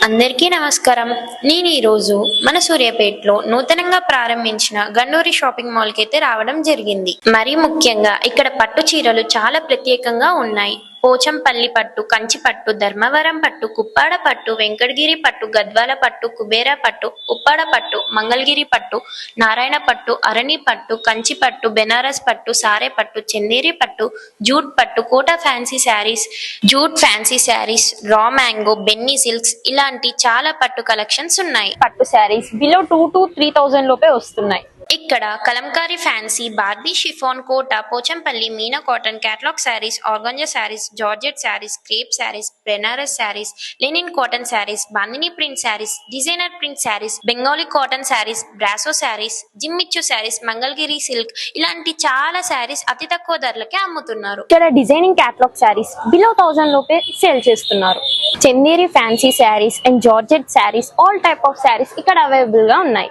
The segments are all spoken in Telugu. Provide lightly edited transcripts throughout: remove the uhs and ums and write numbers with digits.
అందరికీ నమస్కారం. నేను ఈరోజు మన సూర్యాపేటలో నూతనంగా ప్రారంభించిన గన్నూరి షాపింగ్ మాల్ కి అయితే రావడం జరిగింది. మరీ ముఖ్యంగా ఇక్కడ పట్టు చీరలు చాలా ప్రత్యేకంగా ఉన్నాయి. పోచంపల్లి పట్టు, కంచి పట్టు, ధర్మవరం పట్టు, కుప్పాడ పట్టు, వెంకటగిరి పట్టు, గద్వాల పట్టు, కుబేరా పట్టు, ఉప్పాడ పట్టు, మంగళగిరి పట్టు, నారాయణ పట్టు, అరణి పట్టు, కంచి పట్టు, బెనారస్ పట్టు, సారే పట్టు, చందేరి పట్టు, జూట్ పట్టు, Kota fancy saris, jute fancy saris, raw mango, Benny silks ఇలాంటి చాలా పట్టు కలెక్షన్స్ ఉన్నాయి. పట్టు శారీస్ బిలో 2 to 3,000 లోపే వస్తున్నాయి. ఇక్కడ Kalamkari fancy, Barbie chiffon, Kota, Pochampalli, Meena cotton, catalogue saris, organza saris, georgette saris, crepe saris, Banaras saris, linen cotton saris, Bandhani print saris, designer print saris, Bengali cotton saris, brasso saris, Jimmy Choo saris, Mangalagiri silk ఇలాంటి చాలా శారీస్ అతి తక్కువ ధరలకే అమ్ముతున్నారు. ఇక్కడ డిజైనింగ్ క్యాట్లాగ్ శారీస్ బిలో 1000 లోపే సేల్ చేస్తున్నారు. Chanderi fancy saris and georgette saris, all type of saris ఇక్కడ అవైలబుల్ గా ఉన్నాయి.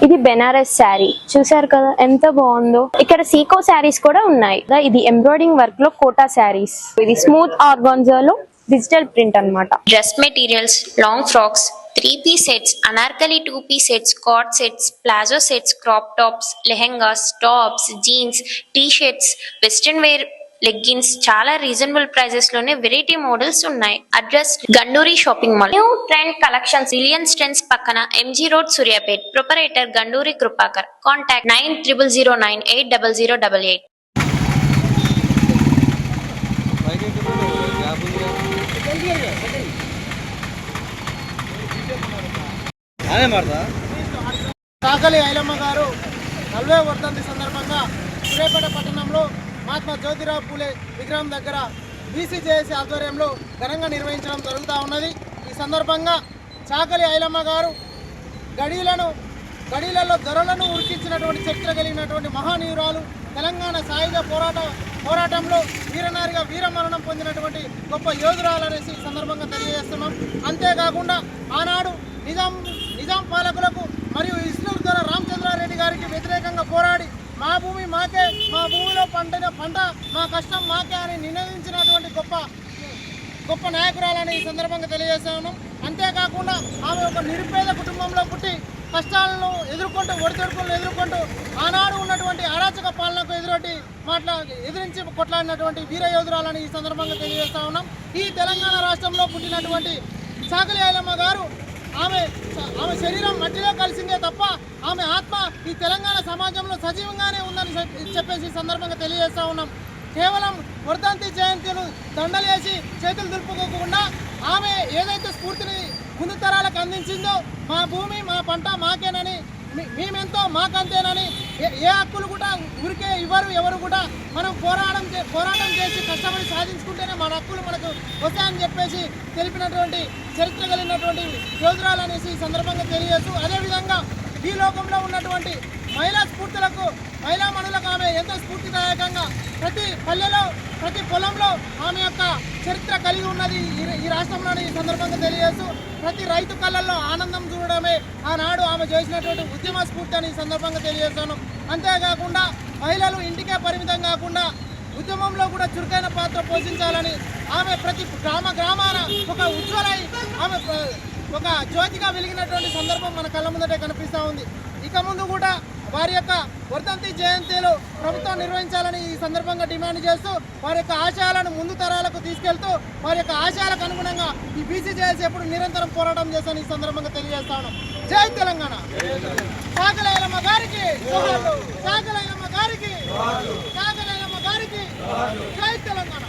ఇది బెనారస్ శారీ చూసారు కదా ఎంత బాగుందో. ఇక్కడ సీకో శారీస్ కూడా ఉన్నాయి. ఇది ఎంబ్రాయిడింగ్ వర్క్ లో కోటా శారీస్, ఇది స్మూత్ ఆర్గాన్జాలో డిజిటల్ ప్రింట్ అన్నమాట. Dress materials, long frocks, 3-piece sets, Anarkali 2-piece sets, cord sets, palazzo sets, crop tops, lehengas, tops, jeans, T shirts, western wear leggings చాలా రీజనబుల్ ప్రైజెస్ లోనే వెరైటీ మోడల్స్ ఉన్నాయి. Address Ganduri shopping mall, new trend collections, Reliance Trends పక్కన, MG road, Suryapet. Proprietor Ganduri Krupakar. Contact 9009800088. Chakali Ailamma garu 40వ వర్ధంతి సందర్భంగా సూర్యాపేట పట్టణంలో మహాత్మా జ్యోతిరావు పూలే విగ్రహం దగ్గర బీసీజేఏసీ ఆధ్వర్యంలో ఘనంగా నిర్వహించడం జరుగుతూ ఉన్నది. ఈ సందర్భంగా చాకలి ఐలమ్మ గారు గడీలలో ధరలను ఉరికించినటువంటి చరిత్ర కలిగినటువంటి మహానీయురాలు. తెలంగాణ సాయుధ పోరాటంలో వీరనారిగా వీరమరణం పొందినటువంటి గొప్ప యోధురాలు అనేసి ఈ సందర్భంగా తెలియజేస్తున్నాం. అంతేకాకుండా ఆనాడు నిజాం పాలకులకు మరియు ఇస్లూరు ద్వారా రామచంద్రారెడ్డి గారికి వ్యతిరేకంగా పోరాడి మా భూమి మాకే, మా భూమిలో పండిన పంట మా కష్టం మాకే అని నినదించినటువంటి గొప్ప నాయకురాలని ఈ సందర్భంగా తెలియజేస్తున్నాం. అంతేకాకుండా ఆమె ఒక నిరుపేద కుటుంబంలో పుట్టి కష్టాలను ఎదుర్కొంటూ, ఒడిదొడుకులను ఎదుర్కొంటూ ఆనాడు ఉన్నటువంటి అరాచక పాలనకు ఎదిరించి కొట్లాడినటువంటి వీరయోధురాలని ఈ సందర్భంగా తెలియజేస్తా ఉన్నాం. ఈ తెలంగాణ రాష్ట్రంలో పుట్టినటువంటి చాకలి ఐలమ్మ గారు ఆమె శరీరం మట్టిలో కలిసిందే తప్ప ఆమె ఆత్మ ఈ తెలంగాణ సమాజంలో సజీవంగానే ఉందని చెప్పేసి ఈ సందర్భంగా తెలియజేస్తా ఉన్నాం. కేవలం వర్ధంతి జయంతిను దండలేసి చేతులు దులుపుకోకుండా ఆమె ఏదైతే స్ఫూర్తిని ముందు తరాలకు అందించిందో, మా భూమి మా పంట మాకేనని, మేమెంతో మాకంతేనని, ఏ హక్కులు కూడా ఊరికే ఎవరు కూడా మనం పోరాటం చేసి కష్టపడి సాధించుకుంటేనే మన హక్కులు మనకు వస్తాయని చెప్పేసి తెలిపినటువంటి చరిత్ర కలిగినటువంటి యోధురాలు అనేసి ఈ సందర్భంగా తెలియజేస్తూ, అదేవిధంగా ఈ లోకంలో ఉన్నటువంటి మహిళా స్ఫూర్తులకు, మహిళా మనులకు ఆమె ఎంతో స్ఫూర్తిదాయకంగా ప్రతి పల్లెలో, ప్రతి పొలంలో ఆమె యొక్క చరిత్ర కలిగి ఉన్నది ఈ రాష్ట్రంలోని ఈ సందర్భంగా తెలియజేస్తూ, ప్రతి రైతు కళ్ళల్లో ఆనందం చూడడమే ఆనాడు ఆమె చేసినటువంటి ఉద్యమ స్ఫూర్తి అని ఈ సందర్భంగా తెలియజేస్తాను. అంతేకాకుండా మహిళలు ఇంటికే పరిమితం కాకుండా ఉద్యమంలో కూడా చురుకైన పాత్ర పోషించాలని ఆమె ప్రతి గ్రామాన ఒక ఉజ్వలై ఆమె ఒక జ్యోతిగా వెలిగినటువంటి సందర్భం మన కళ్ళ ముందటే కనిపిస్తూ ఉంది. ఇక ముందు కూడా వారి యొక్క వర్ధంతి జయంతిలు ప్రభుత్వం నిర్వహించాలని ఈ సందర్భంగా డిమాండ్ చేస్తూ, వారి యొక్క ఆశయాలను ముందు తరాలకు తీసుకెళ్తూ, వారి యొక్క ఆశయాలకు అనుగుణంగా ఈ బీసీజేఏసీ ఎప్పుడు నిరంతరం పోరాటం చేస్తాను ఈ సందర్భంగా తెలియజేస్తాను. జై తెలంగాణ. చాకలి ఐలమ్మ గారికి, చాకలి ఐలమ్మ గారికి, చాకలి ఐలమ్మ గారికి, జై తెలంగాణ.